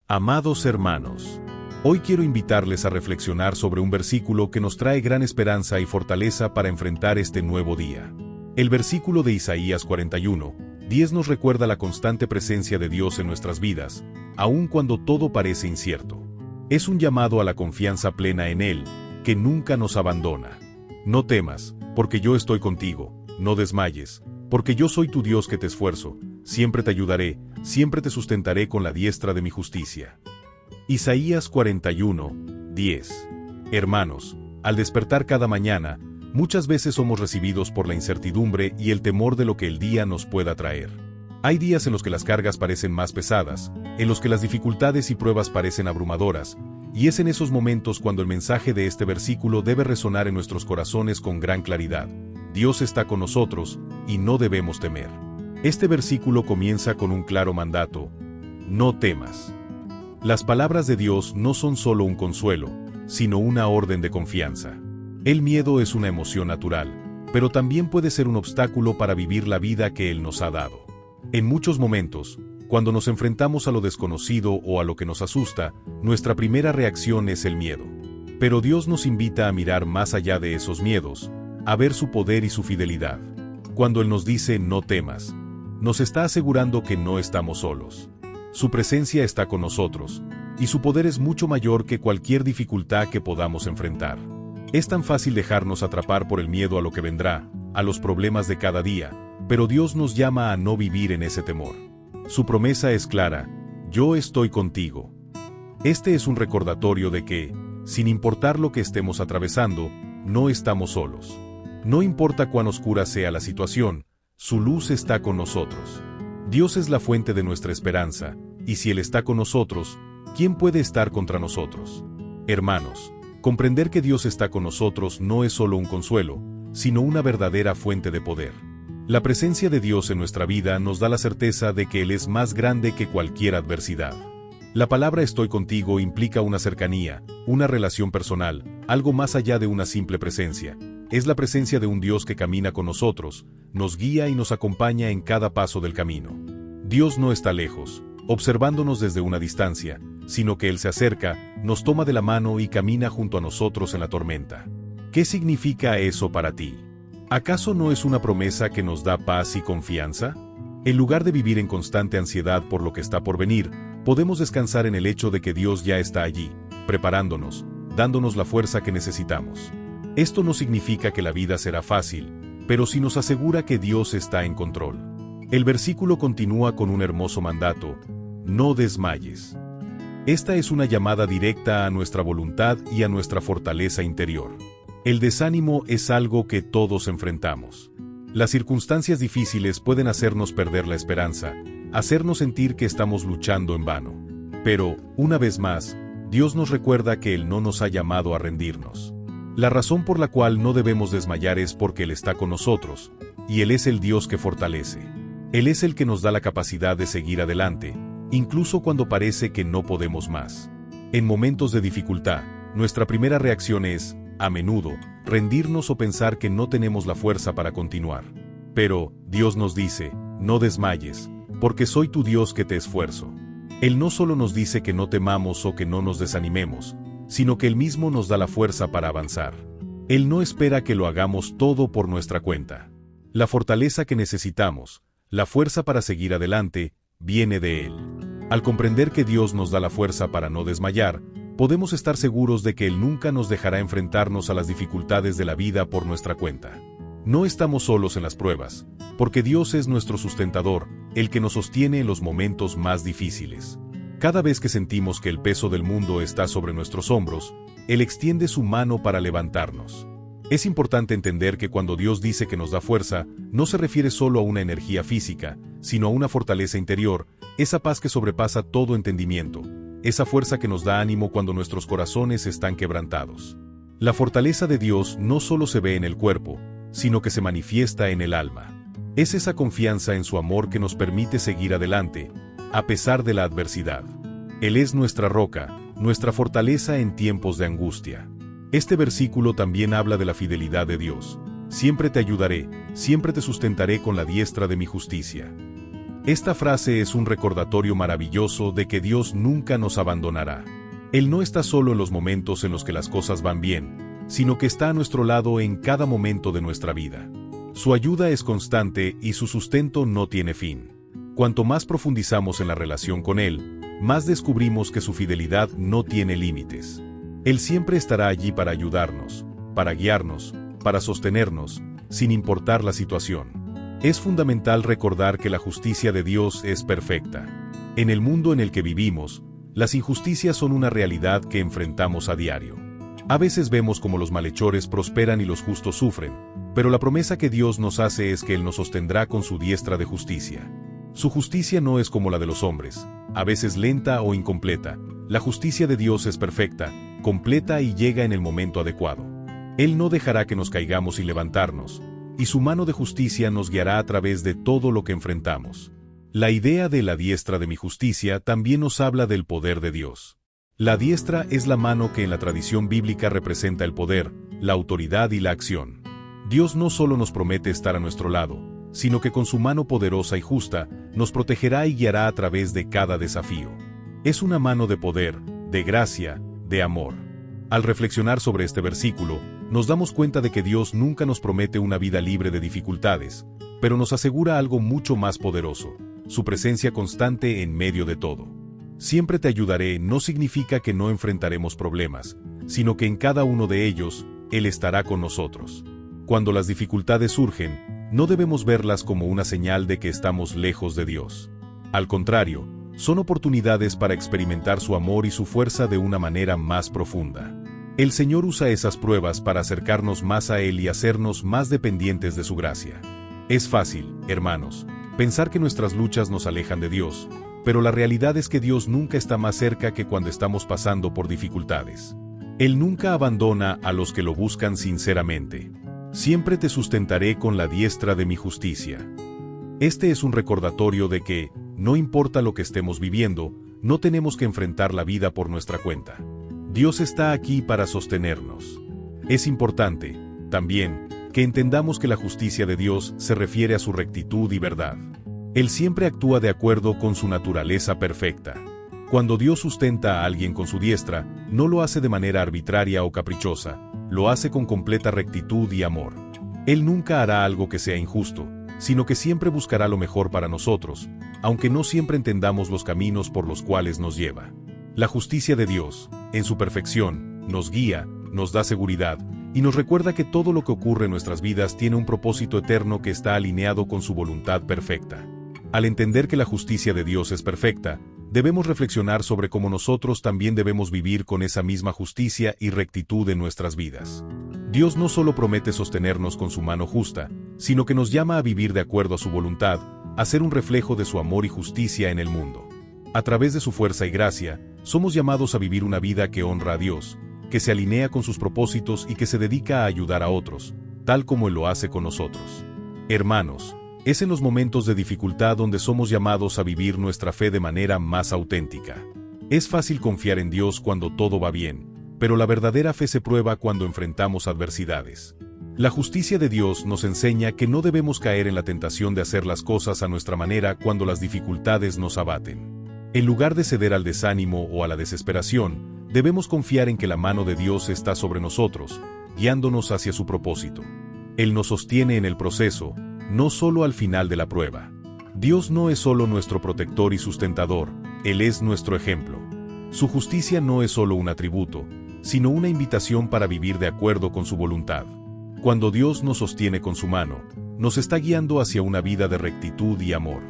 Amados hermanos, hoy quiero invitarles a reflexionar sobre un versículo que nos trae gran esperanza y fortaleza para enfrentar este nuevo día. El versículo de Isaías 41:10 nos recuerda la constante presencia de Dios en nuestras vidas, aun cuando todo parece incierto. Es un llamado a la confianza plena en Él, que nunca nos abandona. No temas, porque yo estoy contigo, no desmayes, porque yo soy tu Dios que te esfuerzo, siempre te ayudaré, siempre te sustentaré con la diestra de mi justicia. Isaías 41:10. Hermanos, al despertar cada mañana, muchas veces somos recibidos por la incertidumbre y el temor de lo que el día nos pueda traer. Hay días en los que las cargas parecen más pesadas, en los que las dificultades y pruebas parecen abrumadoras, y es en esos momentos cuando el mensaje de este versículo debe resonar en nuestros corazones con gran claridad. Dios está con nosotros, y no debemos temer. Este versículo comienza con un claro mandato: no temas. Las palabras de Dios no son solo un consuelo, sino una orden de confianza. El miedo es una emoción natural, pero también puede ser un obstáculo para vivir la vida que Él nos ha dado. En muchos momentos, cuando nos enfrentamos a lo desconocido o a lo que nos asusta, nuestra primera reacción es el miedo. Pero Dios nos invita a mirar más allá de esos miedos, a ver su poder y su fidelidad. Cuando Él nos dice no temas, nos está asegurando que no estamos solos. Su presencia está con nosotros, y su poder es mucho mayor que cualquier dificultad que podamos enfrentar. Es tan fácil dejarnos atrapar por el miedo a lo que vendrá, a los problemas de cada día, pero Dios nos llama a no vivir en ese temor. Su promesa es clara: yo estoy contigo. Este es un recordatorio de que, sin importar lo que estemos atravesando, no estamos solos. No importa cuán oscura sea la situación, su luz está con nosotros. Dios es la fuente de nuestra esperanza, y si Él está con nosotros, ¿quién puede estar contra nosotros? Hermanos, comprender que Dios está con nosotros no es solo un consuelo, sino una verdadera fuente de poder. La presencia de Dios en nuestra vida nos da la certeza de que Él es más grande que cualquier adversidad. La palabra estoy contigo implica una cercanía, una relación personal, algo más allá de una simple presencia. Es la presencia de un Dios que camina con nosotros, nos guía y nos acompaña en cada paso del camino. Dios no está lejos, observándonos desde una distancia, sino que Él se acerca, nos toma de la mano y camina junto a nosotros en la tormenta. ¿Qué significa eso para ti? ¿Acaso no es una promesa que nos da paz y confianza? En lugar de vivir en constante ansiedad por lo que está por venir, podemos descansar en el hecho de que Dios ya está allí, preparándonos, dándonos la fuerza que necesitamos. Esto no significa que la vida será fácil, pero sí nos asegura que Dios está en control. El versículo continúa con un hermoso mandato: no desmayes. Esta es una llamada directa a nuestra voluntad y a nuestra fortaleza interior. El desánimo es algo que todos enfrentamos. Las circunstancias difíciles pueden hacernos perder la esperanza, hacernos sentir que estamos luchando en vano. Pero, una vez más, Dios nos recuerda que Él no nos ha llamado a rendirnos. La razón por la cual no debemos desmayar es porque Él está con nosotros, y Él es el Dios que fortalece. Él es el que nos da la capacidad de seguir adelante, incluso cuando parece que no podemos más. En momentos de dificultad, nuestra primera reacción es, a menudo, rendirnos o pensar que no tenemos la fuerza para continuar. Pero, Dios nos dice, no desmayes, porque soy tu Dios que te esfuerzo. Él no solo nos dice que no temamos o que no nos desanimemos, sino que Él mismo nos da la fuerza para avanzar. Él no espera que lo hagamos todo por nuestra cuenta. La fortaleza que necesitamos, la fuerza para seguir adelante, viene de Él. Al comprender que Dios nos da la fuerza para no desmayar, podemos estar seguros de que Él nunca nos dejará enfrentarnos a las dificultades de la vida por nuestra cuenta. No estamos solos en las pruebas, porque Dios es nuestro sustentador, el que nos sostiene en los momentos más difíciles. Cada vez que sentimos que el peso del mundo está sobre nuestros hombros, Él extiende su mano para levantarnos. Es importante entender que cuando Dios dice que nos da fuerza, no se refiere solo a una energía física, sino a una fortaleza interior, esa paz que sobrepasa todo entendimiento, esa fuerza que nos da ánimo cuando nuestros corazones están quebrantados. La fortaleza de Dios no solo se ve en el cuerpo, sino que se manifiesta en el alma. Es esa confianza en su amor que nos permite seguir adelante, a pesar de la adversidad. Él es nuestra roca, nuestra fortaleza en tiempos de angustia. Este versículo también habla de la fidelidad de Dios. Siempre te ayudaré, siempre te sustentaré con la diestra de mi justicia. Esta frase es un recordatorio maravilloso de que Dios nunca nos abandonará. Él no está solo en los momentos en los que las cosas van bien, sino que está a nuestro lado en cada momento de nuestra vida. Su ayuda es constante y su sustento no tiene fin. Cuanto más profundizamos en la relación con Él, más descubrimos que su fidelidad no tiene límites. Él siempre estará allí para ayudarnos, para guiarnos, para sostenernos, sin importar la situación. Es fundamental recordar que la justicia de Dios es perfecta. En el mundo en el que vivimos, las injusticias son una realidad que enfrentamos a diario. A veces vemos cómo los malhechores prosperan y los justos sufren, pero la promesa que Dios nos hace es que Él nos sostendrá con su diestra de justicia. Su justicia no es como la de los hombres, a veces lenta o incompleta. La justicia de Dios es perfecta, completa y llega en el momento adecuado. Él no dejará que nos caigamos sin levantarnos, y su mano de justicia nos guiará a través de todo lo que enfrentamos. La idea de la diestra de mi justicia también nos habla del poder de Dios. La diestra es la mano que en la tradición bíblica representa el poder, la autoridad y la acción. Dios no solo nos promete estar a nuestro lado, sino que con su mano poderosa y justa, nos protegerá y guiará a través de cada desafío. Es una mano de poder, de gracia, de amor. Al reflexionar sobre este versículo, nos damos cuenta de que Dios nunca nos promete una vida libre de dificultades, pero nos asegura algo mucho más poderoso, su presencia constante en medio de todo. Siempre te ayudaré no significa que no enfrentaremos problemas, sino que en cada uno de ellos, Él estará con nosotros. Cuando las dificultades surgen, no debemos verlas como una señal de que estamos lejos de Dios. Al contrario, son oportunidades para experimentar su amor y su fuerza de una manera más profunda. El Señor usa esas pruebas para acercarnos más a Él y hacernos más dependientes de su gracia. Es fácil, hermanos, pensar que nuestras luchas nos alejan de Dios, pero la realidad es que Dios nunca está más cerca que cuando estamos pasando por dificultades. Él nunca abandona a los que lo buscan sinceramente. Siempre te sustentaré con la diestra de mi justicia. Este es un recordatorio de que, no importa lo que estemos viviendo, no tenemos que enfrentar la vida por nuestra cuenta. Dios está aquí para sostenernos. Es importante, también, que entendamos que la justicia de Dios se refiere a su rectitud y verdad. Él siempre actúa de acuerdo con su naturaleza perfecta. Cuando Dios sustenta a alguien con su diestra, no lo hace de manera arbitraria o caprichosa, lo hace con completa rectitud y amor. Él nunca hará algo que sea injusto, sino que siempre buscará lo mejor para nosotros, aunque no siempre entendamos los caminos por los cuales nos lleva. La justicia de Dios, en su perfección, nos guía, nos da seguridad, y nos recuerda que todo lo que ocurre en nuestras vidas tiene un propósito eterno que está alineado con su voluntad perfecta. Al entender que la justicia de Dios es perfecta, debemos reflexionar sobre cómo nosotros también debemos vivir con esa misma justicia y rectitud en nuestras vidas. Dios no solo promete sostenernos con su mano justa, sino que nos llama a vivir de acuerdo a su voluntad, a ser un reflejo de su amor y justicia en el mundo. A través de su fuerza y gracia, somos llamados a vivir una vida que honra a Dios, que se alinea con sus propósitos y que se dedica a ayudar a otros, tal como Él lo hace con nosotros. Hermanos, es en los momentos de dificultad donde somos llamados a vivir nuestra fe de manera más auténtica. Es fácil confiar en Dios cuando todo va bien, pero la verdadera fe se prueba cuando enfrentamos adversidades. La justicia de Dios nos enseña que no debemos caer en la tentación de hacer las cosas a nuestra manera cuando las dificultades nos abaten. En lugar de ceder al desánimo o a la desesperación, debemos confiar en que la mano de Dios está sobre nosotros, guiándonos hacia su propósito. Él nos sostiene en el proceso, no solo al final de la prueba. Dios no es solo nuestro protector y sustentador, Él es nuestro ejemplo. Su justicia no es solo un atributo, sino una invitación para vivir de acuerdo con su voluntad. Cuando Dios nos sostiene con su mano, nos está guiando hacia una vida de rectitud y amor.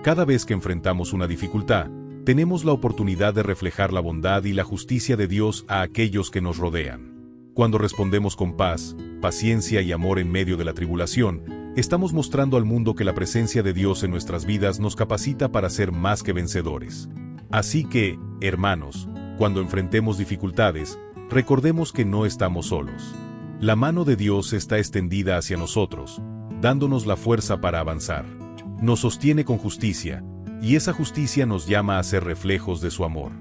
Cada vez que enfrentamos una dificultad, tenemos la oportunidad de reflejar la bondad y la justicia de Dios a aquellos que nos rodean. Cuando respondemos con paz, paciencia y amor en medio de la tribulación, estamos mostrando al mundo que la presencia de Dios en nuestras vidas nos capacita para ser más que vencedores. Así que, hermanos, cuando enfrentemos dificultades, recordemos que no estamos solos. La mano de Dios está extendida hacia nosotros, dándonos la fuerza para avanzar. Nos sostiene con justicia, y esa justicia nos llama a ser reflejos de su amor.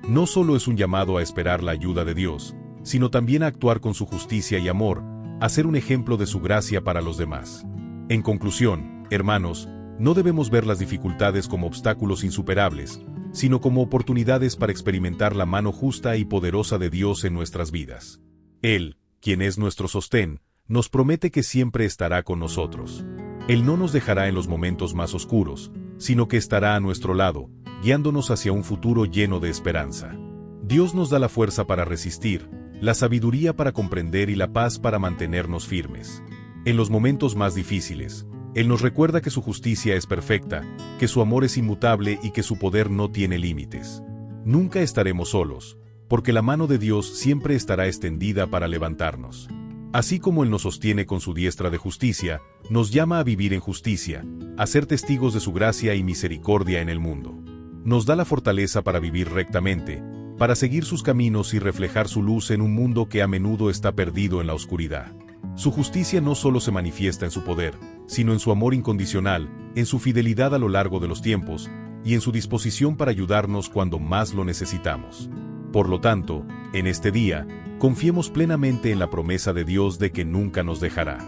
No solo es un llamado a esperar la ayuda de Dios, sino también a actuar con su justicia y amor, a ser un ejemplo de su gracia para los demás. En conclusión, hermanos, No debemos ver las dificultades como obstáculos insuperables, sino como oportunidades para experimentar la mano justa y poderosa de Dios en nuestras vidas. Él, quien es nuestro sostén, nos promete que siempre estará con nosotros. Él no nos dejará en los momentos más oscuros, sino que estará a nuestro lado, guiándonos hacia un futuro lleno de esperanza. Dios nos da la fuerza para resistir, la sabiduría para comprender y la paz para mantenernos firmes. En los momentos más difíciles, Él nos recuerda que su justicia es perfecta, que su amor es inmutable y que su poder no tiene límites. Nunca estaremos solos, porque la mano de Dios siempre estará extendida para levantarnos. Así como Él nos sostiene con su diestra de justicia, nos llama a vivir en justicia, a ser testigos de su gracia y misericordia en el mundo. Nos da la fortaleza para vivir rectamente, para seguir sus caminos y reflejar su luz en un mundo que a menudo está perdido en la oscuridad. Su justicia no solo se manifiesta en su poder, sino en su amor incondicional, en su fidelidad a lo largo de los tiempos, y en su disposición para ayudarnos cuando más lo necesitamos. Por lo tanto, en este día, confiemos plenamente en la promesa de Dios de que nunca nos dejará.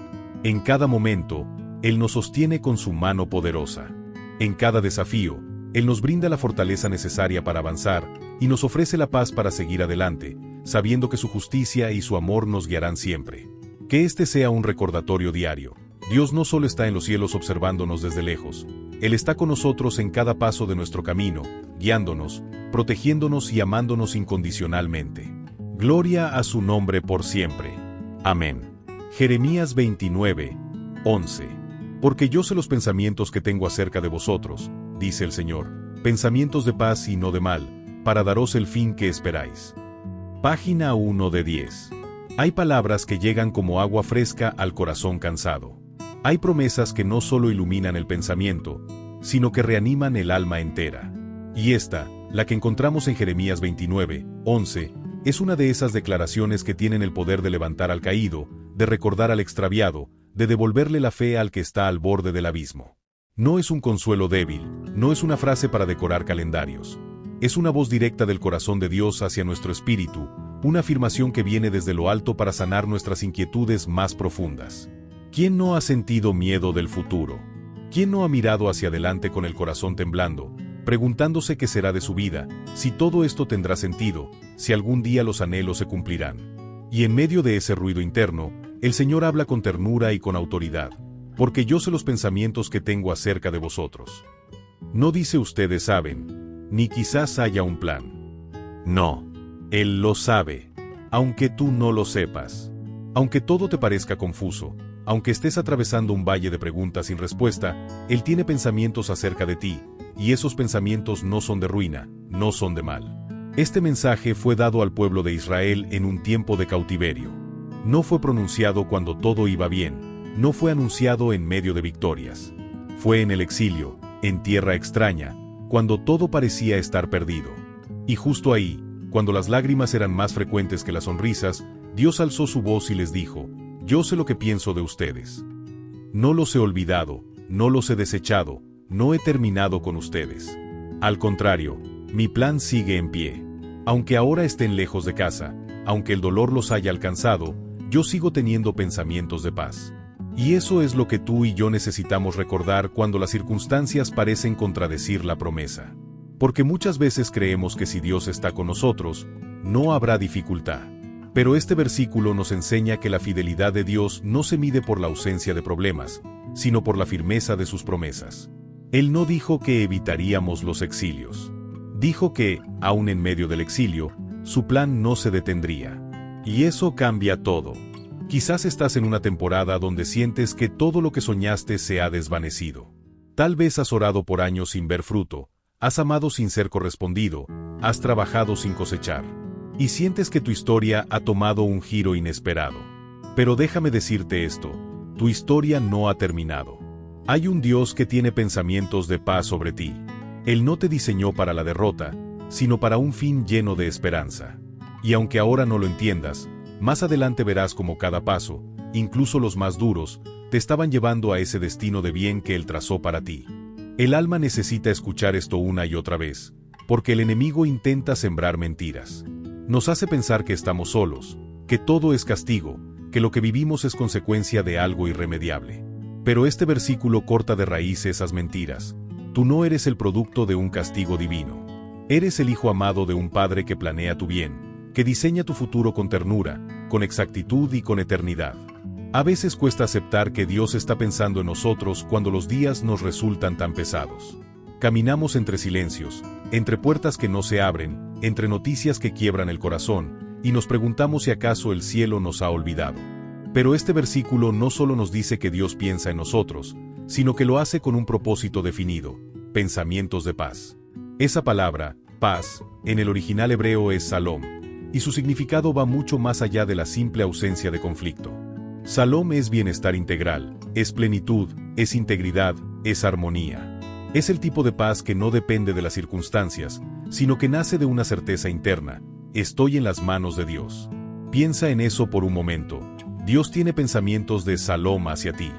En cada momento, Él nos sostiene con su mano poderosa. En cada desafío, Él nos brinda la fortaleza necesaria para avanzar, y nos ofrece la paz para seguir adelante, sabiendo que su justicia y su amor nos guiarán siempre. Que este sea un recordatorio diario. Dios no solo está en los cielos observándonos desde lejos, Él está con nosotros en cada paso de nuestro camino, guiándonos, protegiéndonos y amándonos incondicionalmente. Gloria a su nombre por siempre. Amén. Jeremías 29, 11. Porque yo sé los pensamientos que tengo acerca de vosotros, dice el Señor, pensamientos de paz y no de mal, para daros el fin que esperáis. Página 1 de 10. Hay palabras que llegan como agua fresca al corazón cansado. Hay promesas que no solo iluminan el pensamiento, sino que reaniman el alma entera. Y esta, la que encontramos en Jeremías 29, 11, es una de esas declaraciones que tienen el poder de levantar al caído, de recordar al extraviado, de devolverle la fe al que está al borde del abismo. No es un consuelo débil, no es una frase para decorar calendarios. Es una voz directa del corazón de Dios hacia nuestro espíritu, una afirmación que viene desde lo alto para sanar nuestras inquietudes más profundas. ¿Quién no ha sentido miedo del futuro? ¿Quién no ha mirado hacia adelante con el corazón temblando, preguntándose qué será de su vida, si todo esto tendrá sentido, si algún día los anhelos se cumplirán? Y en medio de ese ruido interno, el Señor habla con ternura y con autoridad, porque yo sé los pensamientos que tengo acerca de vosotros. No dice ustedes saben, ni quizás haya un plan. No, Él lo sabe, aunque tú no lo sepas. Aunque todo te parezca confuso, aunque estés atravesando un valle de preguntas sin respuesta, Él tiene pensamientos acerca de ti, y esos pensamientos no son de ruina, no son de mal. Este mensaje fue dado al pueblo de Israel en un tiempo de cautiverio. No fue pronunciado cuando todo iba bien, no fue anunciado en medio de victorias. Fue en el exilio, en tierra extraña, cuando todo parecía estar perdido. Y justo ahí, cuando las lágrimas eran más frecuentes que las sonrisas, Dios alzó su voz y les dijo: yo sé lo que pienso de ustedes. No los he olvidado, no los he desechado, no he terminado con ustedes. Al contrario, mi plan sigue en pie. Aunque ahora estén lejos de casa, aunque el dolor los haya alcanzado, yo sigo teniendo pensamientos de paz. Y eso es lo que tú y yo necesitamos recordar cuando las circunstancias parecen contradecir la promesa. Porque muchas veces creemos que si Dios está con nosotros, no habrá dificultad. Pero este versículo nos enseña que la fidelidad de Dios no se mide por la ausencia de problemas, sino por la firmeza de sus promesas. Él no dijo que evitaríamos los exilios. Dijo que, aun en medio del exilio, su plan no se detendría. Y eso cambia todo. Quizás estás en una temporada donde sientes que todo lo que soñaste se ha desvanecido. Tal vez has orado por años sin ver fruto, has amado sin ser correspondido, has trabajado sin cosechar. Y sientes que tu historia ha tomado un giro inesperado. Pero déjame decirte esto, tu historia no ha terminado. Hay un Dios que tiene pensamientos de paz sobre ti. Él no te diseñó para la derrota, sino para un fin lleno de esperanza. Y aunque ahora no lo entiendas, más adelante verás cómo cada paso, incluso los más duros, te estaban llevando a ese destino de bien que Él trazó para ti. El alma necesita escuchar esto una y otra vez, porque el enemigo intenta sembrar mentiras. Nos hace pensar que estamos solos, que todo es castigo, que lo que vivimos es consecuencia de algo irremediable. Pero este versículo corta de raíz esas mentiras. Tú no eres el producto de un castigo divino. Eres el hijo amado de un Padre que planea tu bien, que diseña tu futuro con ternura, con exactitud y con eternidad. A veces cuesta aceptar que Dios está pensando en nosotros cuando los días nos resultan tan pesados. Caminamos entre silencios, entre puertas que no se abren, entre noticias que quiebran el corazón, y nos preguntamos si acaso el cielo nos ha olvidado. Pero este versículo no solo nos dice que Dios piensa en nosotros, sino que lo hace con un propósito definido: pensamientos de paz. Esa palabra, paz, en el original hebreo es Salom, y su significado va mucho más allá de la simple ausencia de conflicto. Salom es bienestar integral, es plenitud, es integridad, es armonía. Es el tipo de paz que no depende de las circunstancias, sino que nace de una certeza interna: estoy en las manos de Dios. Piensa en eso por un momento. Dios tiene pensamientos de Salom hacia ti.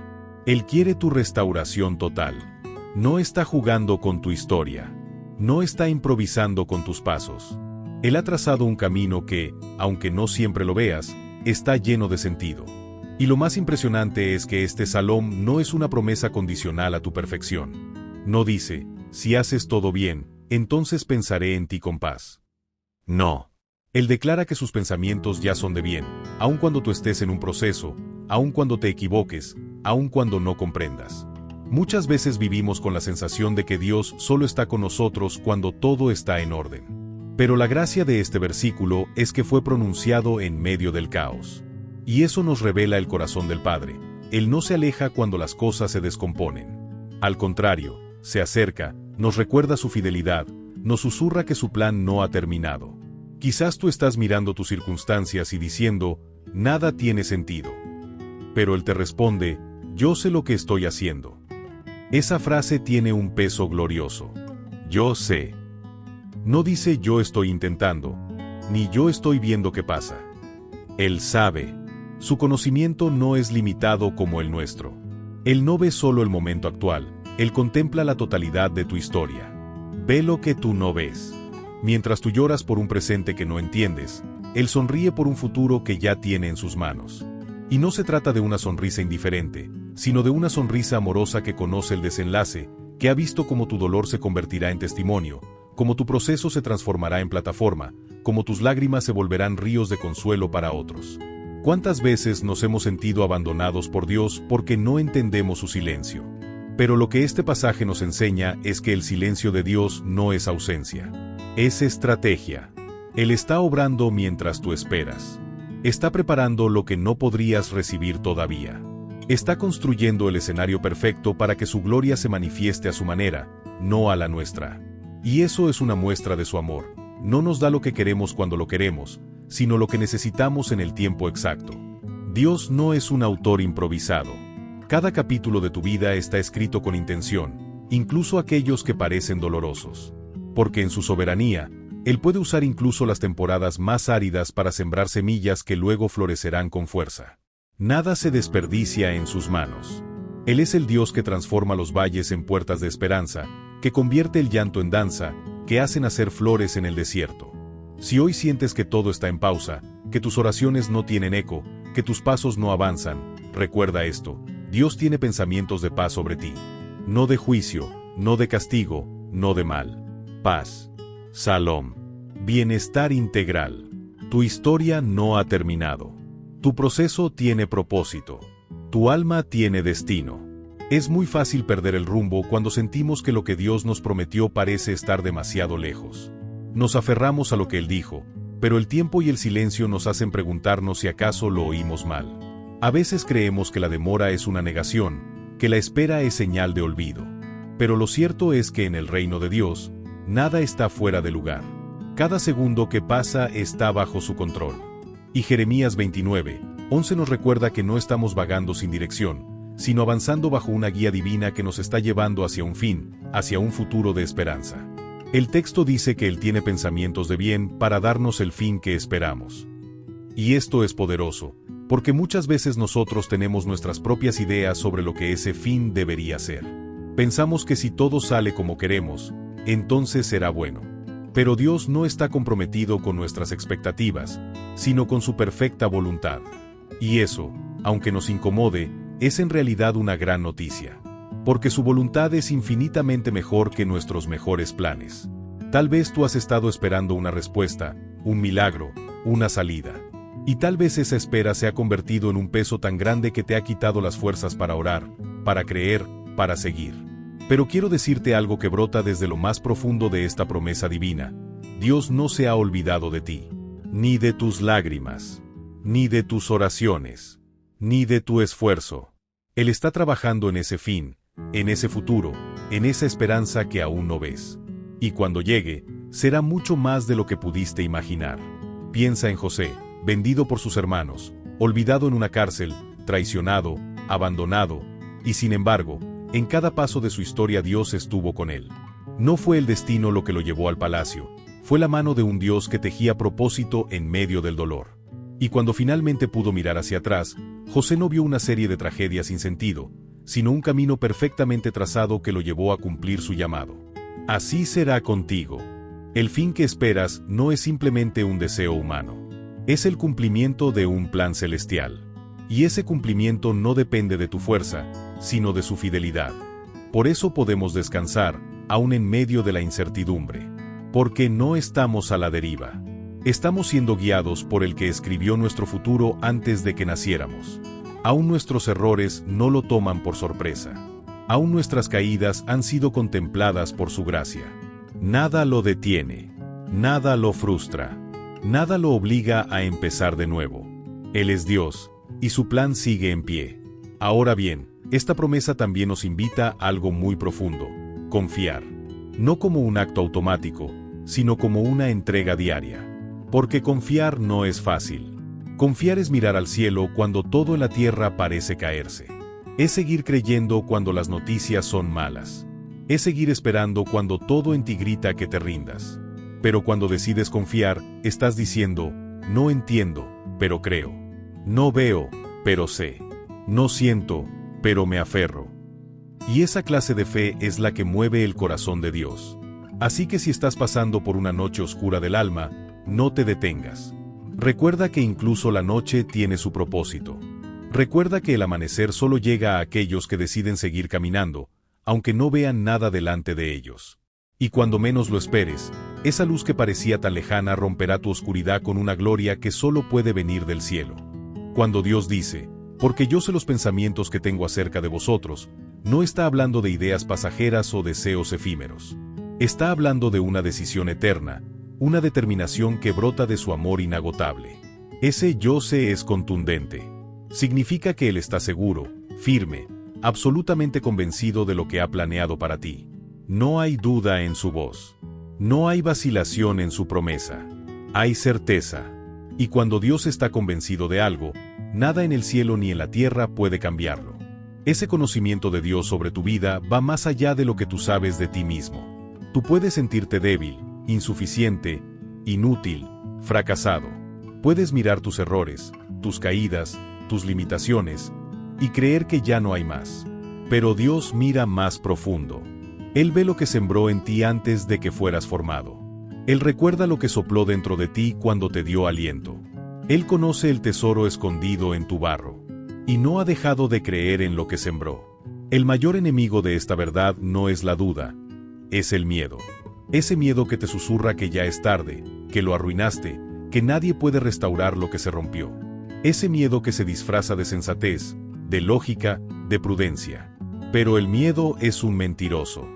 Él quiere tu restauración total. No está jugando con tu historia. No está improvisando con tus pasos. Él ha trazado un camino que, aunque no siempre lo veas, está lleno de sentido. Y lo más impresionante es que este Salom no es una promesa condicional a tu perfección. No dice, si haces todo bien, entonces pensaré en ti con paz. No. Él declara que sus pensamientos ya son de bien, aun cuando tú estés en un proceso, aun cuando te equivoques, aun cuando no comprendas. Muchas veces vivimos con la sensación de que Dios solo está con nosotros cuando todo está en orden. Pero la gracia de este versículo es que fue pronunciado en medio del caos. Y eso nos revela el corazón del Padre. Él no se aleja cuando las cosas se descomponen. Al contrario, se acerca, nos recuerda su fidelidad, nos susurra que su plan no ha terminado. Quizás tú estás mirando tus circunstancias y diciendo, nada tiene sentido. Pero Él te responde, yo sé lo que estoy haciendo. Esa frase tiene un peso glorioso. Yo sé. No dice yo estoy intentando, ni yo estoy viendo qué pasa. Él sabe. Su conocimiento no es limitado como el nuestro. Él no ve solo el momento actual, Él contempla la totalidad de tu historia. Ve lo que tú no ves. Mientras tú lloras por un presente que no entiendes, Él sonríe por un futuro que ya tiene en sus manos. Y no se trata de una sonrisa indiferente, sino de una sonrisa amorosa que conoce el desenlace, que ha visto cómo tu dolor se convertirá en testimonio, cómo tu proceso se transformará en plataforma, cómo tus lágrimas se volverán ríos de consuelo para otros. ¿Cuántas veces nos hemos sentido abandonados por Dios porque no entendemos su silencio? Pero lo que este pasaje nos enseña es que el silencio de Dios no es ausencia. Es estrategia. Él está obrando mientras tú esperas. Está preparando lo que no podrías recibir todavía. Está construyendo el escenario perfecto para que su gloria se manifieste a su manera, no a la nuestra. Y eso es una muestra de su amor. No nos da lo que queremos cuando lo queremos, sino lo que necesitamos en el tiempo exacto. Dios no es un autor improvisado. Cada capítulo de tu vida está escrito con intención, incluso aquellos que parecen dolorosos. Porque en su soberanía, Él puede usar incluso las temporadas más áridas para sembrar semillas que luego florecerán con fuerza. Nada se desperdicia en sus manos. Él es el Dios que transforma los valles en puertas de esperanza, que convierte el llanto en danza, que hace nacer flores en el desierto. Si hoy sientes que todo está en pausa, que tus oraciones no tienen eco, que tus pasos no avanzan, recuerda esto: Dios tiene pensamientos de paz sobre ti. No de juicio, no de castigo, no de mal. Paz. Salom. Bienestar integral. Tu historia no ha terminado. Tu proceso tiene propósito. Tu alma tiene destino. Es muy fácil perder el rumbo cuando sentimos que lo que Dios nos prometió parece estar demasiado lejos. Nos aferramos a lo que Él dijo, pero el tiempo y el silencio nos hacen preguntarnos si acaso lo oímos mal. A veces creemos que la demora es una negación, que la espera es señal de olvido. Pero lo cierto es que en el reino de Dios, nada está fuera de lugar. Cada segundo que pasa está bajo su control. Y Jeremías 29:11 nos recuerda que no estamos vagando sin dirección, sino avanzando bajo una guía divina que nos está llevando hacia un fin, hacia un futuro de esperanza. El texto dice que Él tiene pensamientos de bien para darnos el fin que esperamos. Y esto es poderoso, porque muchas veces nosotros tenemos nuestras propias ideas sobre lo que ese fin debería ser. Pensamos que si todo sale como queremos, entonces será bueno. Pero Dios no está comprometido con nuestras expectativas, sino con su perfecta voluntad. Y eso, aunque nos incomode, es en realidad una gran noticia. Porque su voluntad es infinitamente mejor que nuestros mejores planes. Tal vez tú has estado esperando una respuesta, un milagro, una salida. Y tal vez esa espera se ha convertido en un peso tan grande que te ha quitado las fuerzas para orar, para creer, para seguir. Pero quiero decirte algo que brota desde lo más profundo de esta promesa divina. Dios no se ha olvidado de ti, ni de tus lágrimas, ni de tus oraciones, ni de tu esfuerzo. Él está trabajando en ese fin, en ese futuro, en esa esperanza que aún no ves. Y cuando llegue, será mucho más de lo que pudiste imaginar. Piensa en José, vendido por sus hermanos, olvidado en una cárcel, traicionado, abandonado, y sin embargo, en cada paso de su historia Dios estuvo con él. No fue el destino lo que lo llevó al palacio, fue la mano de un Dios que tejía propósito en medio del dolor. Y cuando finalmente pudo mirar hacia atrás, José no vio una serie de tragedias sin sentido, sino un camino perfectamente trazado que lo llevó a cumplir su llamado. Así será contigo. El fin que esperas no es simplemente un deseo humano. Es el cumplimiento de un plan celestial. Y ese cumplimiento no depende de tu fuerza, sino de su fidelidad. Por eso podemos descansar, aún en medio de la incertidumbre. Porque no estamos a la deriva. Estamos siendo guiados por el que escribió nuestro futuro antes de que naciéramos. Aún nuestros errores no lo toman por sorpresa. Aún nuestras caídas han sido contempladas por su gracia. Nada lo detiene, nada lo frustra, nada lo obliga a empezar de nuevo. Él es Dios, y su plan sigue en pie. Ahora bien, esta promesa también nos invita a algo muy profundo: confiar. No como un acto automático, sino como una entrega diaria. Porque confiar no es fácil. Confiar es mirar al cielo cuando todo en la tierra parece caerse. Es seguir creyendo cuando las noticias son malas. Es seguir esperando cuando todo en ti grita que te rindas. Pero cuando decides confiar, estás diciendo: no entiendo, pero creo. No veo, pero sé. No siento, pero me aferro. Y esa clase de fe es la que mueve el corazón de Dios. Así que si estás pasando por una noche oscura del alma, no te detengas. Recuerda que incluso la noche tiene su propósito. Recuerda que el amanecer solo llega a aquellos que deciden seguir caminando, aunque no vean nada delante de ellos. Y cuando menos lo esperes, esa luz que parecía tan lejana romperá tu oscuridad con una gloria que solo puede venir del cielo. Cuando Dios dice: porque yo sé los pensamientos que tengo acerca de vosotros, no está hablando de ideas pasajeras o deseos efímeros. Está hablando de una decisión eterna, una determinación que brota de su amor inagotable. Ese yo sé es contundente. Significa que Él está seguro, firme, absolutamente convencido de lo que ha planeado para ti. No hay duda en su voz. No hay vacilación en su promesa. Hay certeza. Y cuando Dios está convencido de algo, nada en el cielo ni en la tierra puede cambiarlo. Ese conocimiento de Dios sobre tu vida va más allá de lo que tú sabes de ti mismo. Tú puedes sentirte débil, insuficiente, inútil, fracasado. Puedes mirar tus errores, tus caídas, tus limitaciones, y creer que ya no hay más. Pero Dios mira más profundo. Él ve lo que sembró en ti antes de que fueras formado. Él recuerda lo que sopló dentro de ti cuando te dio aliento. Él conoce el tesoro escondido en tu barro. Y no ha dejado de creer en lo que sembró. El mayor enemigo de esta verdad no es la duda, es el miedo. Ese miedo que te susurra que ya es tarde, que lo arruinaste, que nadie puede restaurar lo que se rompió. Ese miedo que se disfraza de sensatez, de lógica, de prudencia. Pero el miedo es un mentiroso.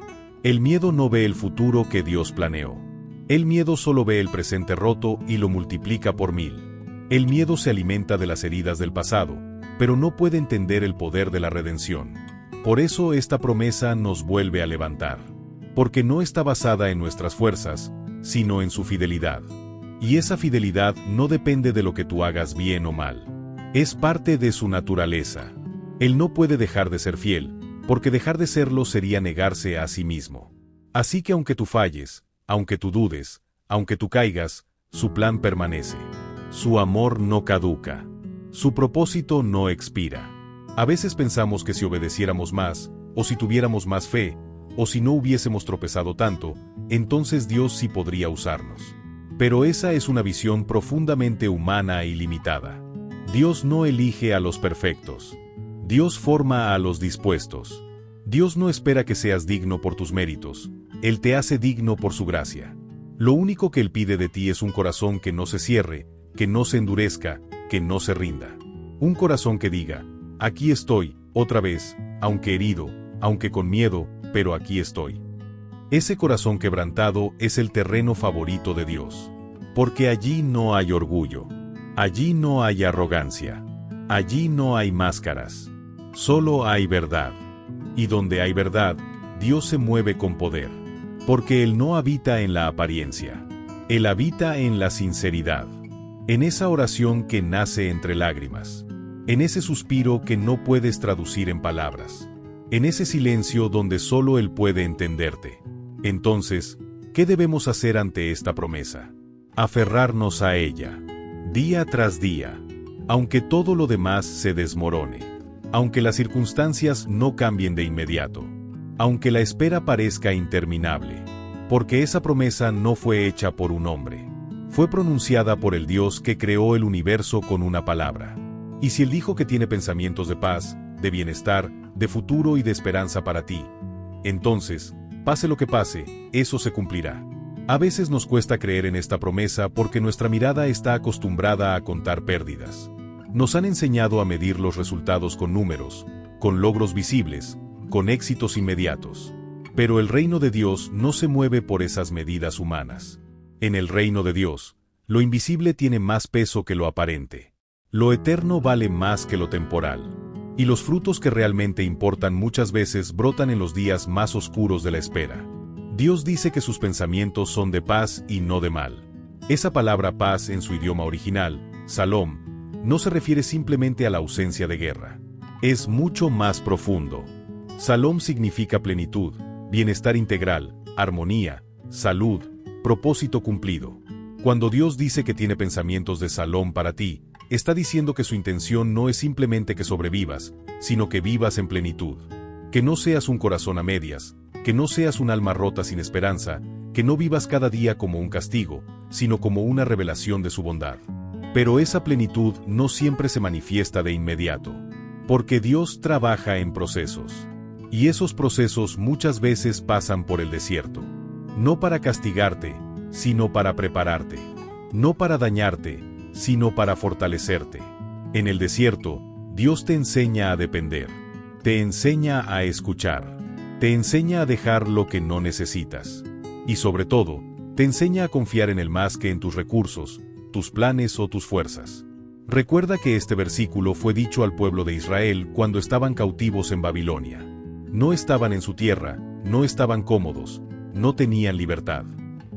El miedo no ve el futuro que Dios planeó. El miedo solo ve el presente roto y lo multiplica por 1000. El miedo se alimenta de las heridas del pasado, pero no puede entender el poder de la redención. Por eso esta promesa nos vuelve a levantar. Porque no está basada en nuestras fuerzas, sino en su fidelidad. Y esa fidelidad no depende de lo que tú hagas bien o mal. Es parte de su naturaleza. Él no puede dejar de ser fiel, porque dejar de serlo sería negarse a sí mismo. Así que aunque tú falles, aunque tú dudes, aunque tú caigas, su plan permanece. Su amor no caduca. Su propósito no expira. A veces pensamos que si obedeciéramos más, o si tuviéramos más fe, o si no hubiésemos tropezado tanto, entonces Dios sí podría usarnos. Pero esa es una visión profundamente humana y limitada. Dios no elige a los perfectos. Dios forma a los dispuestos. Dios no espera que seas digno por tus méritos, Él te hace digno por su gracia. Lo único que Él pide de ti es un corazón que no se cierre, que no se endurezca, que no se rinda. Un corazón que diga, aquí estoy, otra vez, aunque herido, aunque con miedo, pero aquí estoy. Ese corazón quebrantado es el terreno favorito de Dios. Porque allí no hay orgullo. Allí no hay arrogancia. Allí no hay máscaras. Solo hay verdad. Y donde hay verdad, Dios se mueve con poder. Porque Él no habita en la apariencia. Él habita en la sinceridad. En esa oración que nace entre lágrimas. En ese suspiro que no puedes traducir en palabras. En ese silencio donde solo Él puede entenderte. Entonces, ¿qué debemos hacer ante esta promesa? Aferrarnos a ella. Día tras día. Aunque todo lo demás se desmorone. Aunque las circunstancias no cambien de inmediato. Aunque la espera parezca interminable. Porque esa promesa no fue hecha por un hombre. Fue pronunciada por el Dios que creó el universo con una palabra. Y si Él dijo que tiene pensamientos de paz, de bienestar, de futuro y de esperanza para ti, entonces, pase lo que pase, eso se cumplirá. A veces nos cuesta creer en esta promesa porque nuestra mirada está acostumbrada a contar pérdidas. Nos han enseñado a medir los resultados con números, con logros visibles, con éxitos inmediatos. Pero el reino de Dios no se mueve por esas medidas humanas. En el reino de Dios, lo invisible tiene más peso que lo aparente. Lo eterno vale más que lo temporal. Y los frutos que realmente importan muchas veces brotan en los días más oscuros de la espera. Dios dice que sus pensamientos son de paz y no de mal. Esa palabra paz en su idioma original, Salom, no se refiere simplemente a la ausencia de guerra. Es mucho más profundo. Salom significa plenitud, bienestar integral, armonía, salud, propósito cumplido. Cuando Dios dice que tiene pensamientos de Salom para ti, está diciendo que su intención no es simplemente que sobrevivas, sino que vivas en plenitud. Que no seas un corazón a medias, que no seas un alma rota sin esperanza, que no vivas cada día como un castigo, sino como una revelación de su bondad. Pero esa plenitud no siempre se manifiesta de inmediato. Porque Dios trabaja en procesos. Y esos procesos muchas veces pasan por el desierto. No para castigarte, sino para prepararte. No para dañarte, sino para fortalecerte. En el desierto, Dios te enseña a depender. Te enseña a escuchar. Te enseña a dejar lo que no necesitas. Y sobre todo, te enseña a confiar en Él más que en tus recursos, tus planes o tus fuerzas. Recuerda que este versículo fue dicho al pueblo de Israel cuando estaban cautivos en Babilonia. No estaban en su tierra, no estaban cómodos, no tenían libertad.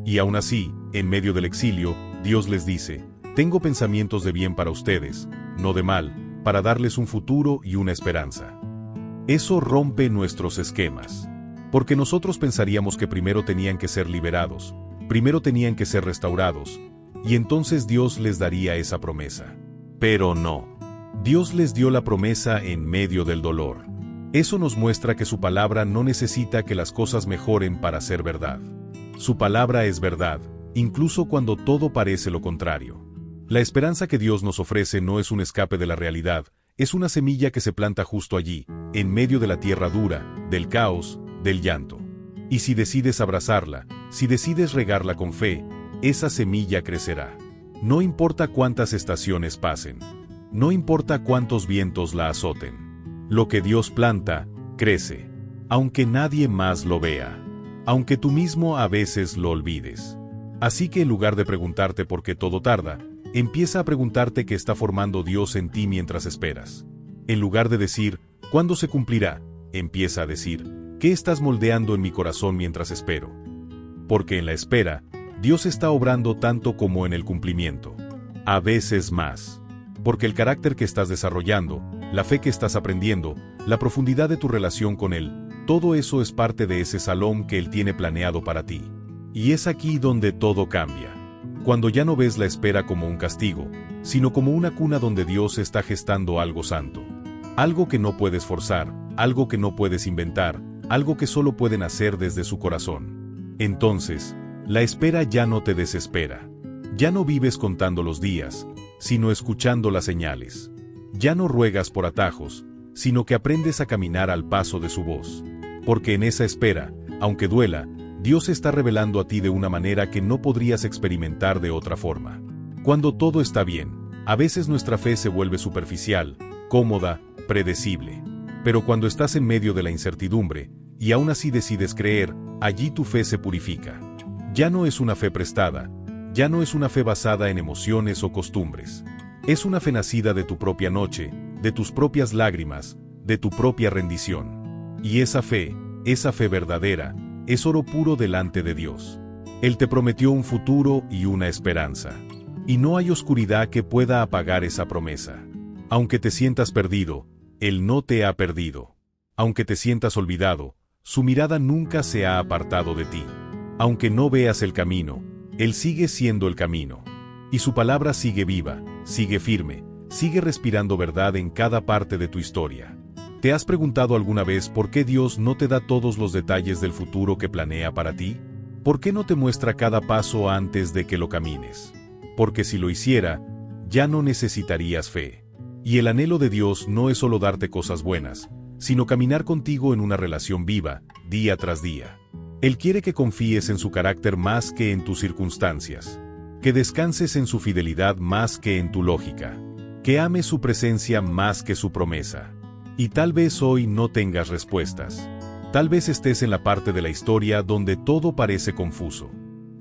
Y aún así, en medio del exilio, Dios les dice, tengo pensamientos de bien para ustedes, no de mal, para darles un futuro y una esperanza. Eso rompe nuestros esquemas. Porque nosotros pensaríamos que primero tenían que ser liberados, primero tenían que ser restaurados, y entonces Dios les daría esa promesa. Pero no. Dios les dio la promesa en medio del dolor. Eso nos muestra que su palabra no necesita que las cosas mejoren para ser verdad. Su palabra es verdad, incluso cuando todo parece lo contrario. La esperanza que Dios nos ofrece no es un escape de la realidad, es una semilla que se planta justo allí, en medio de la tierra dura, del caos, del llanto. Y si decides abrazarla, si decides regarla con fe, esa semilla crecerá. No importa cuántas estaciones pasen. No importa cuántos vientos la azoten. Lo que Dios planta, crece. Aunque nadie más lo vea. Aunque tú mismo a veces lo olvides. Así que en lugar de preguntarte por qué todo tarda, empieza a preguntarte qué está formando Dios en ti mientras esperas. En lugar de decir, ¿cuándo se cumplirá?, empieza a decir, ¿qué estás moldeando en mi corazón mientras espero? Porque en la espera, Dios está obrando tanto como en el cumplimiento. A veces más. Porque el carácter que estás desarrollando, la fe que estás aprendiendo, la profundidad de tu relación con Él, todo eso es parte de ese salón que Él tiene planeado para ti. Y es aquí donde todo cambia. Cuando ya no ves la espera como un castigo, sino como una cuna donde Dios está gestando algo santo. Algo que no puedes forzar, algo que no puedes inventar, algo que solo pueden hacer desde su corazón. Entonces, la espera ya no te desespera. Ya no vives contando los días, sino escuchando las señales. Ya no ruegas por atajos, sino que aprendes a caminar al paso de su voz. Porque en esa espera, aunque duela, Dios se está revelando a ti de una manera que no podrías experimentar de otra forma. Cuando todo está bien, a veces nuestra fe se vuelve superficial, cómoda, predecible. Pero cuando estás en medio de la incertidumbre, y aún así decides creer, allí tu fe se purifica. Ya no es una fe prestada, ya no es una fe basada en emociones o costumbres. Es una fe nacida de tu propia noche, de tus propias lágrimas, de tu propia rendición. Y esa fe verdadera, es oro puro delante de Dios. Él te prometió un futuro y una esperanza. Y no hay oscuridad que pueda apagar esa promesa. Aunque te sientas perdido, Él no te ha perdido. Aunque te sientas olvidado, su mirada nunca se ha apartado de ti. Aunque no veas el camino, Él sigue siendo el camino. Y su palabra sigue viva, sigue firme, sigue respirando verdad en cada parte de tu historia. ¿Te has preguntado alguna vez por qué Dios no te da todos los detalles del futuro que planea para ti? ¿Por qué no te muestra cada paso antes de que lo camines? Porque si lo hiciera, ya no necesitarías fe. Y el anhelo de Dios no es solo darte cosas buenas, sino caminar contigo en una relación viva, día tras día. Él quiere que confíes en su carácter más que en tus circunstancias, que descanses en su fidelidad más que en tu lógica, que ames su presencia más que su promesa. Y tal vez hoy no tengas respuestas. Tal vez estés en la parte de la historia donde todo parece confuso.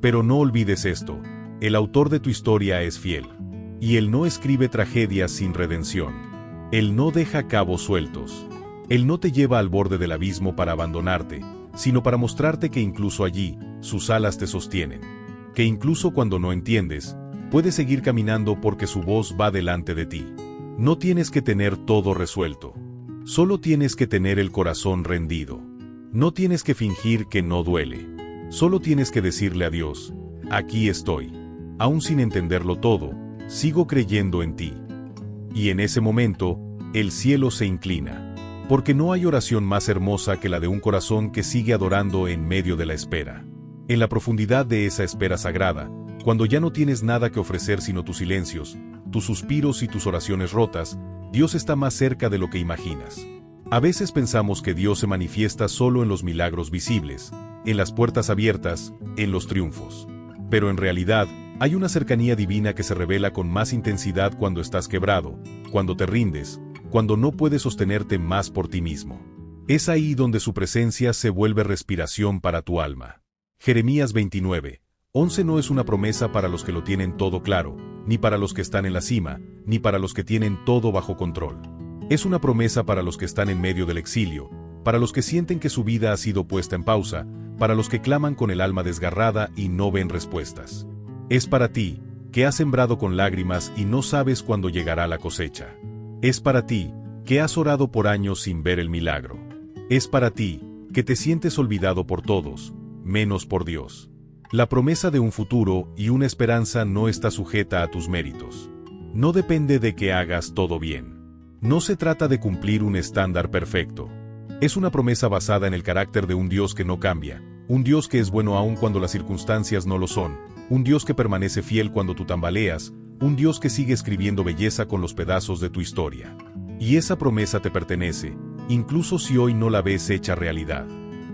Pero no olvides esto, el autor de tu historia es fiel. Y Él no escribe tragedias sin redención. Él no deja cabos sueltos. Él no te lleva al borde del abismo para abandonarte, sino para mostrarte que incluso allí, sus alas te sostienen. Que incluso cuando no entiendes, puedes seguir caminando porque su voz va delante de ti. No tienes que tener todo resuelto. Solo tienes que tener el corazón rendido. No tienes que fingir que no duele. Solo tienes que decirle a Dios, aquí estoy. Aún sin entenderlo todo, sigo creyendo en ti. Y en ese momento, el cielo se inclina. Porque no hay oración más hermosa que la de un corazón que sigue adorando en medio de la espera. En la profundidad de esa espera sagrada, cuando ya no tienes nada que ofrecer sino tus silencios, tus suspiros y tus oraciones rotas, Dios está más cerca de lo que imaginas. A veces pensamos que Dios se manifiesta solo en los milagros visibles, en las puertas abiertas, en los triunfos. Pero en realidad, hay una cercanía divina que se revela con más intensidad cuando estás quebrado, cuando te rindes, cuando no puedes sostenerte más por ti mismo. Es ahí donde su presencia se vuelve respiración para tu alma. Jeremías 29:11 no es una promesa para los que lo tienen todo claro, ni para los que están en la cima, ni para los que tienen todo bajo control. Es una promesa para los que están en medio del exilio, para los que sienten que su vida ha sido puesta en pausa, para los que claman con el alma desgarrada y no ven respuestas. Es para ti, que has sembrado con lágrimas y no sabes cuándo llegará la cosecha. Es para ti, que has orado por años sin ver el milagro. Es para ti, que te sientes olvidado por todos, menos por Dios. La promesa de un futuro y una esperanza no está sujeta a tus méritos. No depende de que hagas todo bien. No se trata de cumplir un estándar perfecto. Es una promesa basada en el carácter de un Dios que no cambia, un Dios que es bueno aun cuando las circunstancias no lo son, un Dios que permanece fiel cuando tú tambaleas, un Dios que sigue escribiendo belleza con los pedazos de tu historia. Y esa promesa te pertenece, incluso si hoy no la ves hecha realidad.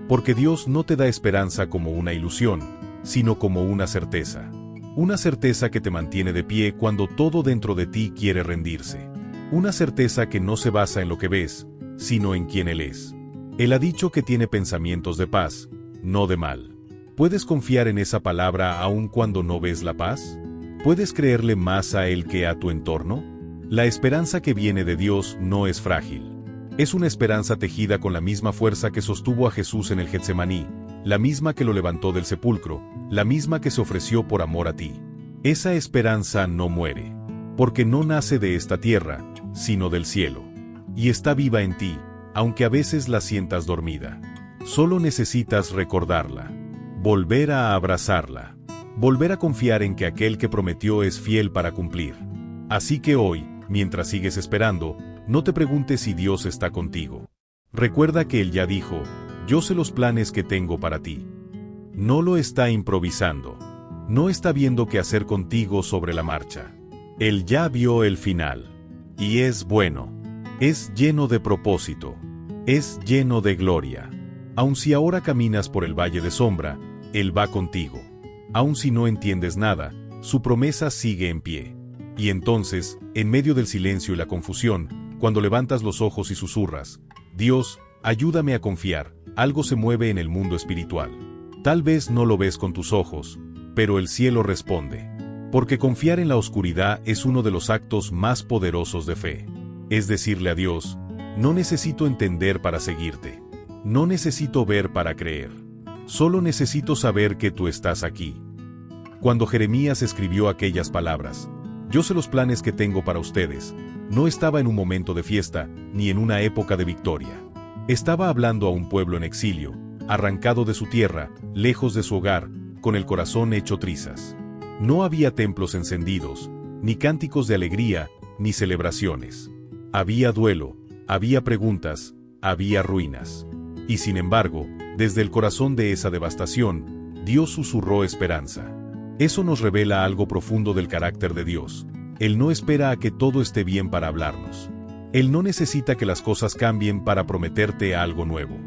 Porque Dios no te da esperanza como una ilusión, sino como una certeza. Una certeza que te mantiene de pie cuando todo dentro de ti quiere rendirse. Una certeza que no se basa en lo que ves, sino en quién Él es. Él ha dicho que tiene pensamientos de paz, no de mal. ¿Puedes confiar en esa palabra aun cuando no ves la paz? ¿Puedes creerle más a Él que a tu entorno? La esperanza que viene de Dios no es frágil. Es una esperanza tejida con la misma fuerza que sostuvo a Jesús en el Getsemaní, la misma que lo levantó del sepulcro, la misma que se ofreció por amor a ti. Esa esperanza no muere, porque no nace de esta tierra, sino del cielo. Y está viva en ti, aunque a veces la sientas dormida. Solo necesitas recordarla, volver a abrazarla, volver a confiar en que aquel que prometió es fiel para cumplir. Así que hoy, mientras sigues esperando, no te preguntes si Dios está contigo. Recuerda que Él ya dijo, yo sé los planes que tengo para ti. No lo está improvisando. No está viendo qué hacer contigo sobre la marcha. Él ya vio el final. Y es bueno. Es lleno de propósito. Es lleno de gloria. Aun si ahora caminas por el valle de sombra, Él va contigo. Aun si no entiendes nada, su promesa sigue en pie. Y entonces, en medio del silencio y la confusión, cuando levantas los ojos y susurras, Dios, ayúdame a confiar, algo se mueve en el mundo espiritual. Tal vez no lo ves con tus ojos, pero el cielo responde. Porque confiar en la oscuridad es uno de los actos más poderosos de fe. Es decirle a Dios, no necesito entender para seguirte. No necesito ver para creer. Solo necesito saber que tú estás aquí. Cuando Jeremías escribió aquellas palabras, yo sé los planes que tengo para ustedes, no estaba en un momento de fiesta, ni en una época de victoria. Estaba hablando a un pueblo en exilio, arrancado de su tierra, lejos de su hogar, con el corazón hecho trizas. No había templos encendidos, ni cánticos de alegría, ni celebraciones. Había duelo, había preguntas, había ruinas. Y sin embargo, desde el corazón de esa devastación, Dios susurró esperanza. Eso nos revela algo profundo del carácter de Dios. Él no espera a que todo esté bien para hablarnos. Él no necesita que las cosas cambien para prometerte algo nuevo.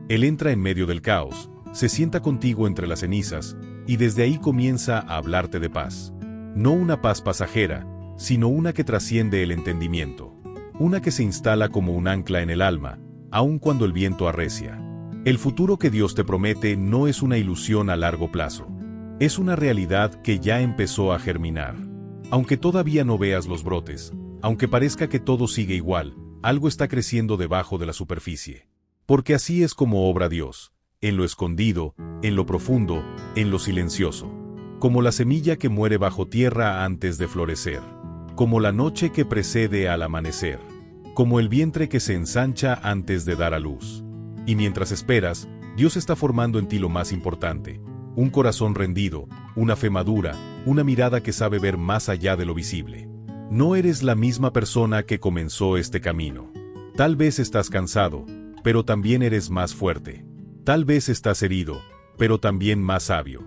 Él entra en medio del caos, se sienta contigo entre las cenizas, y desde ahí comienza a hablarte de paz. No una paz pasajera, sino una que trasciende el entendimiento. Una que se instala como un ancla en el alma, aun cuando el viento arrecia. El futuro que Dios te promete no es una ilusión a largo plazo. Es una realidad que ya empezó a germinar. Aunque todavía no veas los brotes, aunque parezca que todo sigue igual, algo está creciendo debajo de la superficie. Porque así es como obra Dios, en lo escondido, en lo profundo, en lo silencioso. Como la semilla que muere bajo tierra antes de florecer. Como la noche que precede al amanecer. Como el vientre que se ensancha antes de dar a luz. Y mientras esperas, Dios está formando en ti lo más importante. Un corazón rendido, una fe madura, una mirada que sabe ver más allá de lo visible. No eres la misma persona que comenzó este camino. Tal vez estás cansado, pero también eres más fuerte. Tal vez estás herido, pero también más sabio.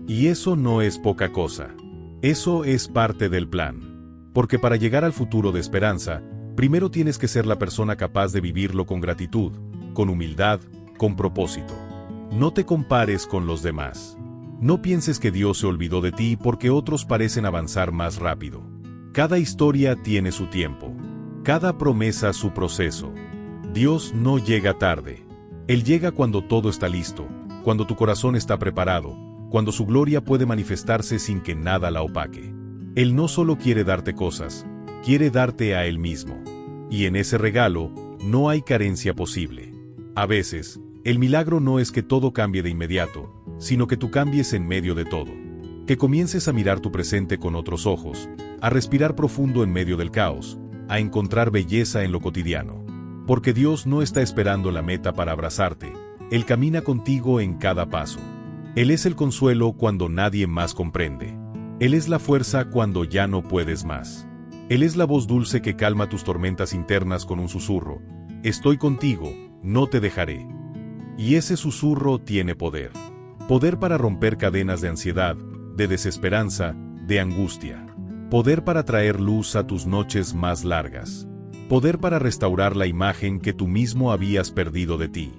Y eso no es poca cosa. Eso es parte del plan. Porque para llegar al futuro de esperanza, primero tienes que ser la persona capaz de vivirlo con gratitud, con humildad, con propósito. No te compares con los demás. No pienses que Dios se olvidó de ti porque otros parecen avanzar más rápido. Cada historia tiene su tiempo. Cada promesa su proceso. Dios no llega tarde. Él llega cuando todo está listo, cuando tu corazón está preparado, cuando su gloria puede manifestarse sin que nada la opaque. Él no solo quiere darte cosas, quiere darte a Él mismo. Y en ese regalo, no hay carencia posible. A veces, el milagro no es que todo cambie de inmediato, sino que tú cambies en medio de todo. Que comiences a mirar tu presente con otros ojos, a respirar profundo en medio del caos, a encontrar belleza en lo cotidiano. Porque Dios no está esperando la meta para abrazarte, Él camina contigo en cada paso. Él es el consuelo cuando nadie más comprende. Él es la fuerza cuando ya no puedes más. Él es la voz dulce que calma tus tormentas internas con un susurro. Estoy contigo, no te dejaré. Y ese susurro tiene poder. Poder para romper cadenas de ansiedad, de desesperanza, de angustia. Poder para traer luz a tus noches más largas. Poder para restaurar la imagen que tú mismo habías perdido de ti.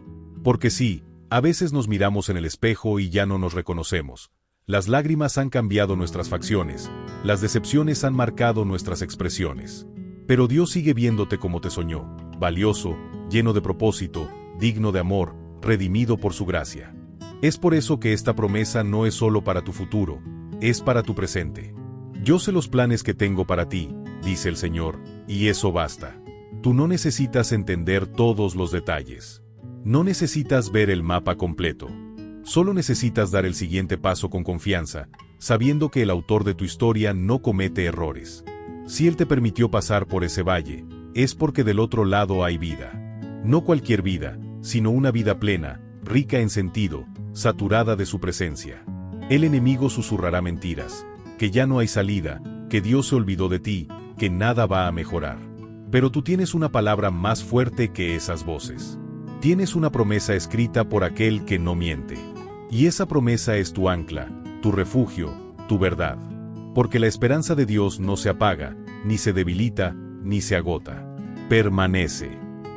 Porque sí, a veces nos miramos en el espejo y ya no nos reconocemos. Las lágrimas han cambiado nuestras facciones, las decepciones han marcado nuestras expresiones. Pero Dios sigue viéndote como te soñó, valioso, lleno de propósito, digno de amor, redimido por su gracia. Es por eso que esta promesa no es solo para tu futuro, es para tu presente. Yo sé los planes que tengo para ti, dice el Señor, y eso basta. Tú no necesitas entender todos los detalles. No necesitas ver el mapa completo. Solo necesitas dar el siguiente paso con confianza, sabiendo que el autor de tu historia no comete errores. Si Él te permitió pasar por ese valle, es porque del otro lado hay vida. No cualquier vida, sino una vida plena, rica en sentido, saturada de su presencia. El enemigo susurrará mentiras, que ya no hay salida, que Dios se olvidó de ti, que nada va a mejorar. Pero tú tienes una palabra más fuerte que esas voces. Tienes una promesa escrita por aquel que no miente. Y esa promesa es tu ancla, tu refugio, tu verdad. Porque la esperanza de Dios no se apaga, ni se debilita, ni se agota. permanece,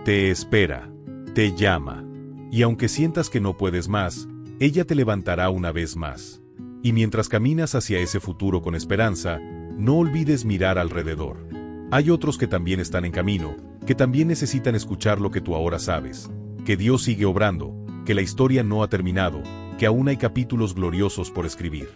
te espera, te llama. Y aunque sientas que no puedes más, ella te levantará una vez más. Y mientras caminas hacia ese futuro con esperanza, no olvides mirar alrededor. Hay otros que también están en camino, que también necesitan escuchar lo que tú ahora sabes, que Dios sigue obrando, que la historia no ha terminado, que aún hay capítulos gloriosos por escribir.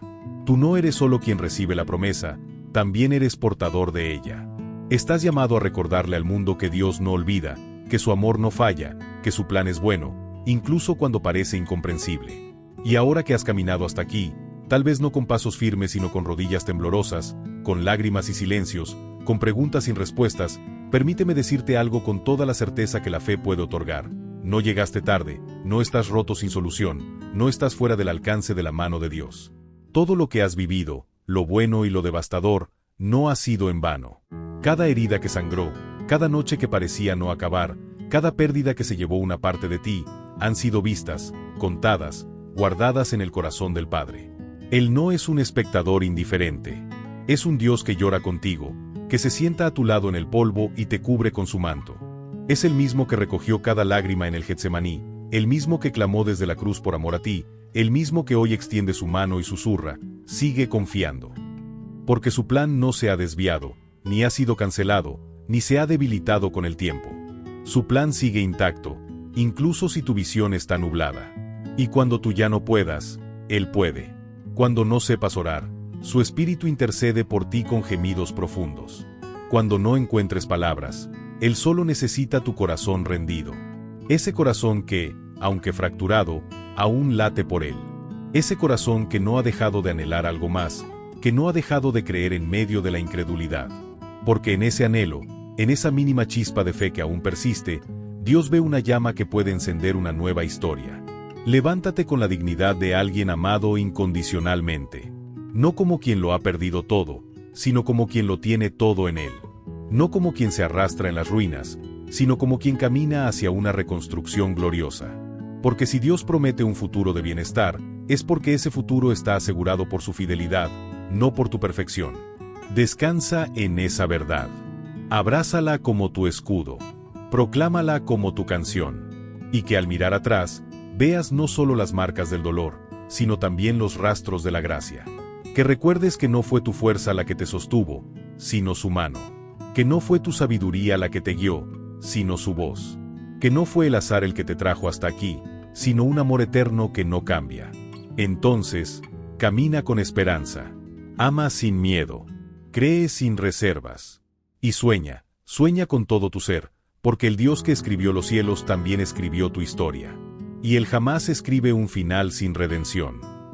Tú no eres solo quien recibe la promesa, también eres portador de ella. Estás llamado a recordarle al mundo que Dios no olvida, que su amor no falla, que su plan es bueno, incluso cuando parece incomprensible. Y ahora que has caminado hasta aquí, tal vez no con pasos firmes sino con rodillas temblorosas, con lágrimas y silencios, con preguntas sin respuestas, permíteme decirte algo con toda la certeza que la fe puede otorgar. No llegaste tarde, no estás roto sin solución, no estás fuera del alcance de la mano de Dios. Todo lo que has vivido, lo bueno y lo devastador, no ha sido en vano. Cada herida que sangró, cada noche que parecía no acabar, cada pérdida que se llevó una parte de ti, han sido vistas, contadas, guardadas en el corazón del Padre. Él no es un espectador indiferente. Es un Dios que llora contigo, que se sienta a tu lado en el polvo y te cubre con su manto. Es el mismo que recogió cada lágrima en el Getsemaní, el mismo que clamó desde la cruz por amor a ti, el mismo que hoy extiende su mano y susurra, sigue confiando. Porque su plan no se ha desviado, ni ha sido cancelado, ni se ha debilitado con el tiempo. Su plan sigue intacto, incluso si tu visión está nublada. Y cuando tú ya no puedas, Él puede. Cuando no sepas orar, su Espíritu intercede por ti con gemidos profundos. Cuando no encuentres palabras, Él solo necesita tu corazón rendido. Ese corazón que, aunque fracturado, aún late por Él. Ese corazón que no ha dejado de anhelar algo más, que no ha dejado de creer en medio de la incredulidad. Porque en ese anhelo, en esa mínima chispa de fe que aún persiste, Dios ve una llama que puede encender una nueva historia. Levántate con la dignidad de alguien amado incondicionalmente. No como quien lo ha perdido todo, sino como quien lo tiene todo en Él. No como quien se arrastra en las ruinas, sino como quien camina hacia una reconstrucción gloriosa. Porque si Dios promete un futuro de bienestar, es porque ese futuro está asegurado por su fidelidad, no por tu perfección. Descansa en esa verdad. Abrázala como tu escudo. Proclámala como tu canción. Y que al mirar atrás, veas no solo las marcas del dolor, sino también los rastros de la gracia. Que recuerdes que no fue tu fuerza la que te sostuvo, sino su mano. Que no fue tu sabiduría la que te guió, sino su voz. Que no fue el azar el que te trajo hasta aquí, sino un amor eterno que no cambia. Entonces, camina con esperanza. Ama sin miedo. Cree sin reservas. Y sueña, sueña con todo tu ser, porque el Dios que escribió los cielos también escribió tu historia. Y Él jamás escribe un final sin redención.